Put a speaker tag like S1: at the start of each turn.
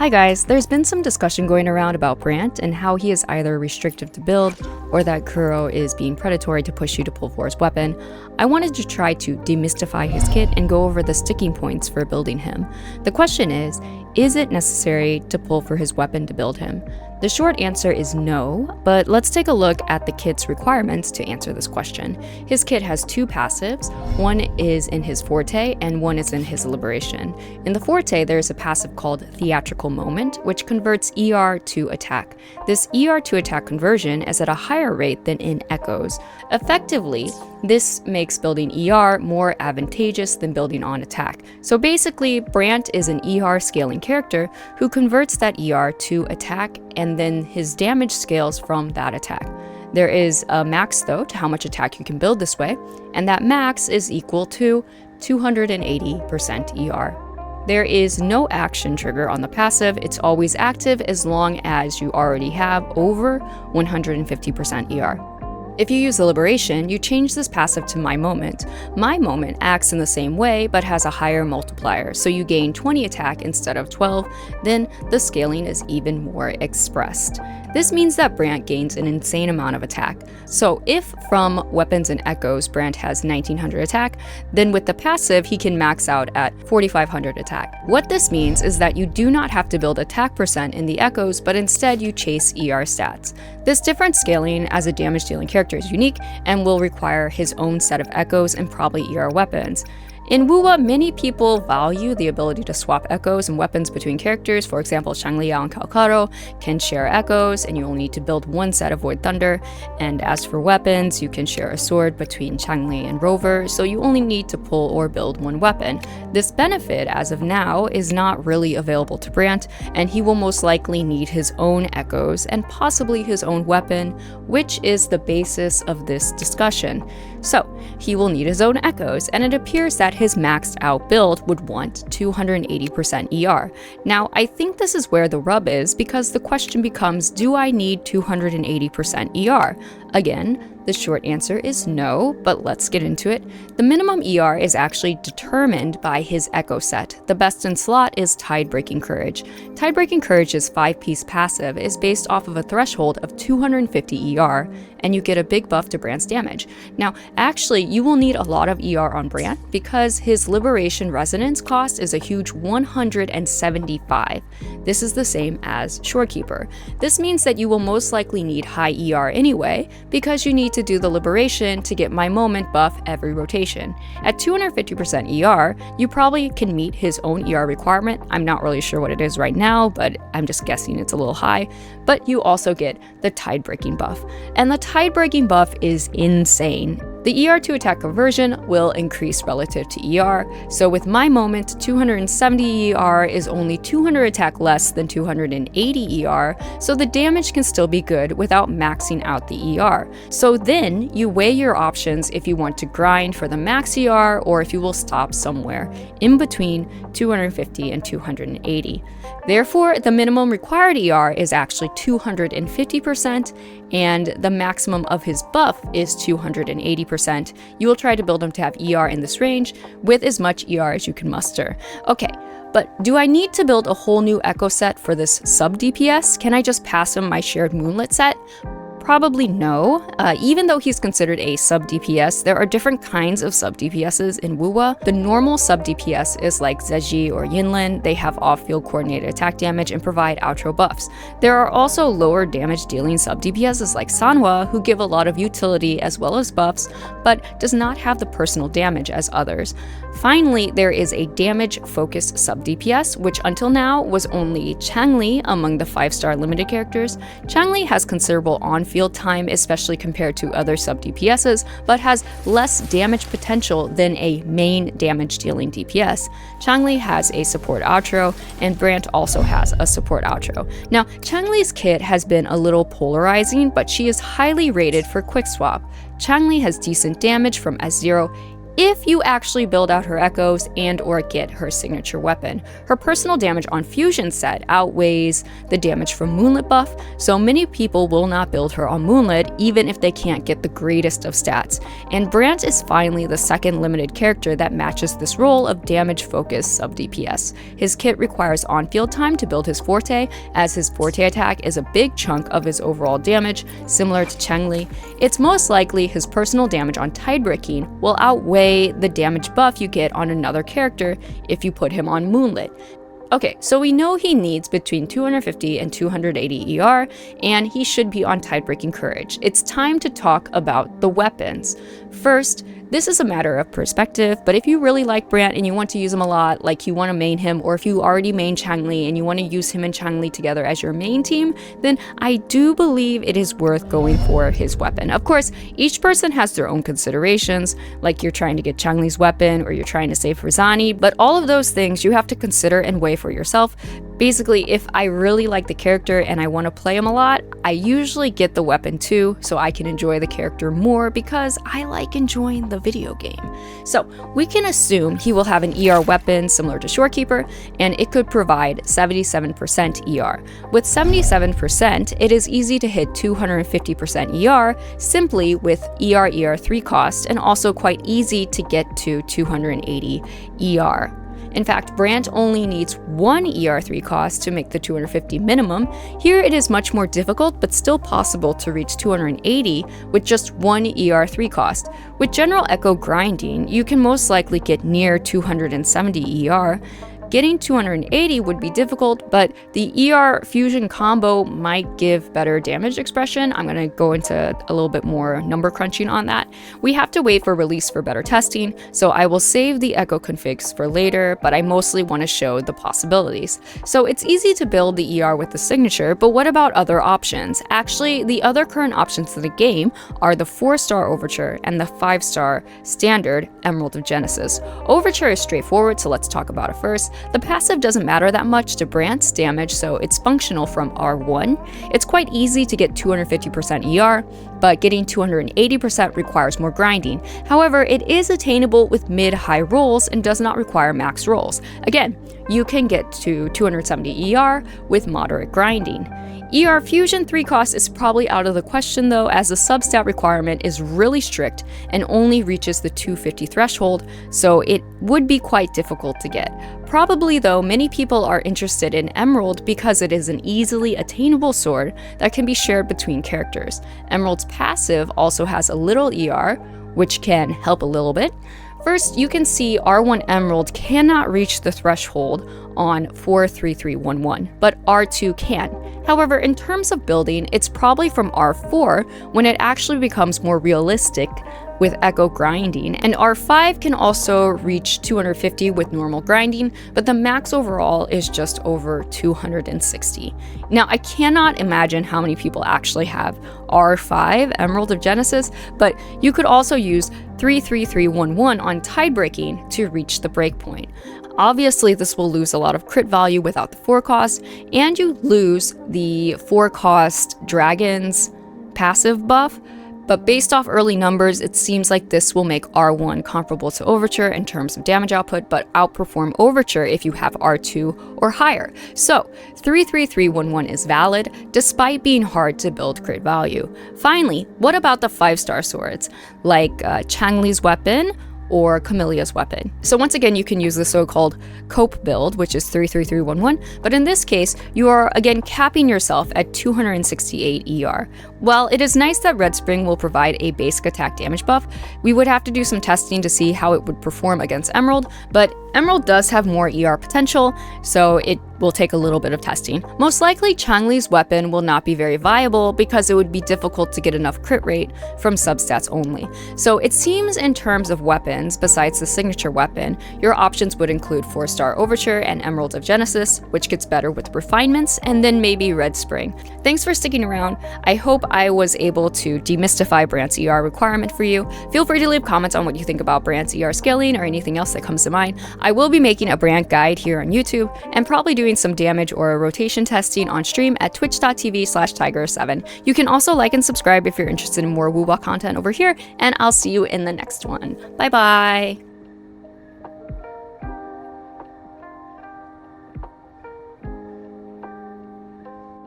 S1: Hi guys, there's been some discussion going around about Brant and how he is either restrictive to build or that Kuro is being predatory to push you to pull for his weapon. I wanted to try to demystify his kit and go over the sticking points for building him. The question is it necessary to pull for his weapon to build him? The short answer is no, but let's take a look at the kit's requirements to answer this question. His kit has two passives, one is in his forte and one is in his liberation. In the forte, there is a passive called Theatrical Moment, which converts ER to attack. This ER to attack conversion is at a higher rate than in Echoes. Effectively, this makes building ER more advantageous than building on attack. So basically, Brant is an ER scaling character who converts that ER to attack, and then his damage scales from that attack. There is a max though to how much attack you can build this way, and that max is equal to 280% ER. There is no action trigger on the passive, it's always active as long as you already have over 150% ER. If you use the liberation, you change this passive to My Moment. My Moment acts in the same way but has a higher multiplier, so you gain 20 attack instead of 12, then the scaling is even more expressed. This means that Brant gains an insane amount of attack. So if from Weapons and Echoes Brant has 1900 attack, then with the passive he can max out at 4500 attack. What this means is that you do not have to build attack percent in the Echoes, but instead you chase ER stats. This different scaling as a damage dealing character is unique and will require his own set of Echoes and probably ER weapons. In Wuwa, many people value the ability to swap echoes and weapons between characters. For example, Shanglia and Calcaro can share echoes, and you only need to build one set of Void Thunder. And as for weapons, you can share a sword between Changli and Rover, so you only need to pull or build one weapon. This benefit, as of now, is not really available to Brant, and he will most likely need his own echoes and possibly his own weapon, which is the basis of this discussion. So, he will need his own echoes, and it appears that his maxed out build would want 280% ER. Now, I think this is where the rub is, because the question becomes, do I need 280% ER? Again, the short answer is no, but let's get into it. The minimum ER is actually determined by his echo set. The best in slot is Tide-Breaking Courage. Tide-Breaking Courage's 5-piece passive is based off of a threshold of 250 ER, and you get a big buff to Brant's damage. Now, actually, you will need a lot of ER on Brant because his Liberation Resonance cost is a huge 175. This is the same as Shorekeeper. This means that you will most likely need high ER anyway, because you need to do the Liberation to get My Moment buff every rotation. At 250% ER, you probably can meet his own ER requirement. I'm not really sure what it is right now, but I'm just guessing it's a little high. But you also get the Tide-Breaking buff. And the Tide-Breaking buff is insane. The ER to attack conversion will increase relative to ER, so with My Moment, 270 ER is only 200 attack less than 280 ER, so the damage can still be good without maxing out the ER. So then, you weigh your options if you want to grind for the max ER or if you will stop somewhere in between 250 and 280. Therefore, the minimum required ER is actually 250%, and the maximum of his buff is 280%. You will try to build him to have ER in this range with as much ER as you can muster. Okay, but do I need to build a whole new echo set for this sub-DPS? Can I just pass him my shared Moonlit set? Probably no. Even though he's considered a sub-DPS, there are different kinds of sub-DPSs in Wuwa. The normal sub-DPS is like Zeji or Yinlin. They have off-field coordinated attack damage and provide outro buffs. There are also lower damage dealing sub-DPSs like Sanhua, who give a lot of utility as well as buffs, but does not have the personal damage as others. Finally, there is a damage-focused sub-DPS, which until now was only Changli among the 5-star limited characters. Changli has considerable on-field time, especially compared to other sub-DPSs, but has less damage potential than a main damage-dealing DPS. Changli has a support outro, and Brant also has a support outro. Now, Changli's kit has been a little polarizing, but she is highly rated for quick swap. Changli has decent damage from S0, if you actually build out her echoes and or get her signature weapon. Her personal damage on Fusion set outweighs the damage from Moonlit buff, so many people will not build her on Moonlit even if they can't get the greatest of stats. And Brant is finally the second limited character that matches this role of damage-focused sub-DPS. His kit requires on-field time to build his forte, as his forte attack is a big chunk of his overall damage, similar to Cheng-Li. It's most likely his personal damage on tidebreaking will outweigh the damage buff you get on another character if you put him on Moonlit. Okay, so we know he needs between 250 and 280 ER, and he should be on Tidebreaking Courage. It's time to talk about the weapons. First, this is a matter of perspective, but if you really like Brant and you want to use him a lot, like you want to main him, or if you already main Cheng-Li and you want to use him and Cheng-Li together as your main team, then I do believe it is worth going for his weapon. Of course, each person has their own considerations, like you're trying to get Cheng-Li's weapon or you're trying to save Rizani, but all of those things you have to consider and weigh for yourself. Basically, if I really like the character and I want to play him a lot, I usually get the weapon too, so I can enjoy the character more because I like enjoying the video game. So we can assume he will have an ER weapon similar to Shorekeeper, and it could provide 77% ER. With 77%, it is easy to hit 250% ER simply with ER 3 cost, and also quite easy to get to 280 ER. In fact, Brant only needs 1 ER3 cost to make the 250 minimum. Here it is much more difficult, but still possible to reach 280 with just 1 ER3 cost. With general echo grinding, you can most likely get near 270 ER. Getting 280 would be difficult, but the ER fusion combo might give better damage expression. I'm gonna go into a little bit more number crunching on that. We have to wait for release for better testing, so I will save the echo configs for later, but I mostly want to show the possibilities. So it's easy to build the ER with the signature, but what about other options? Actually, the other current options in the game are the 4-star Overture and the 5-star standard Emerald of Genesis. Overture is straightforward, so let's talk about it first. The passive doesn't matter that much to Brant's damage, so it's functional from R1. It's quite easy to get 250% ER, but getting 280% requires more grinding. However, it is attainable with mid-high rolls and does not require max rolls. Again, you can get to 270 ER with moderate grinding. ER Fusion 3 cost is probably out of the question though, as the substat requirement is really strict and only reaches the 250 threshold, so it would be quite difficult to get. Probably though, many people are interested in Emerald because it is an easily attainable sword that can be shared between characters. Emerald's passive also has a little ER, which can help a little bit. First, you can see R1 Emerald cannot reach the threshold on 43311, but R2 can. However, in terms of building, it's probably from R4 when it actually becomes more realistic with echo grinding, and R5 can also reach 250 with normal grinding, but the max overall is just over 260. Now, I cannot imagine how many people actually have R5 Emerald of Genesis, but you could also use 33311 on tidebreaking to reach the breakpoint. Obviously, this will lose a lot of crit value without the 4 cost, and you lose the 4 cost Dragon's passive buff, but based off early numbers, it seems like this will make R1 comparable to Overture in terms of damage output, but outperform Overture if you have R2 or higher. So 33311 is valid, despite being hard to build crit value. Finally, what about the 5-star swords, like Cheng-Li's weapon or Camillea's weapon? So once again, you can use the so-called cope build, which is 33311, but in this case, you are again capping yourself at 268 ER. While it is nice that Red Spring will provide a basic attack damage buff, we would have to do some testing to see how it would perform against Emerald, but Emerald does have more ER potential, so it will take a little bit of testing. Most likely, Cheng-Li's weapon will not be very viable because it would be difficult to get enough crit rate from substats only. So it seems in terms of weapons, besides the signature weapon, your options would include 4-star Overture and Emerald of Genesis, which gets better with refinements, and then maybe Red Spring. Thanks for sticking around. I hope I was able to demystify Brant's ER requirement for you. Feel free to leave comments on what you think about Brant's ER scaling or anything else that comes to mind. I will be making a Brant guide here on YouTube and probably doing doing some damage or rotation testing on stream at twitch.tv/tiger7. You can also like and subscribe if you're interested in more Woowa content over here, and I'll see you in the next one. Bye bye!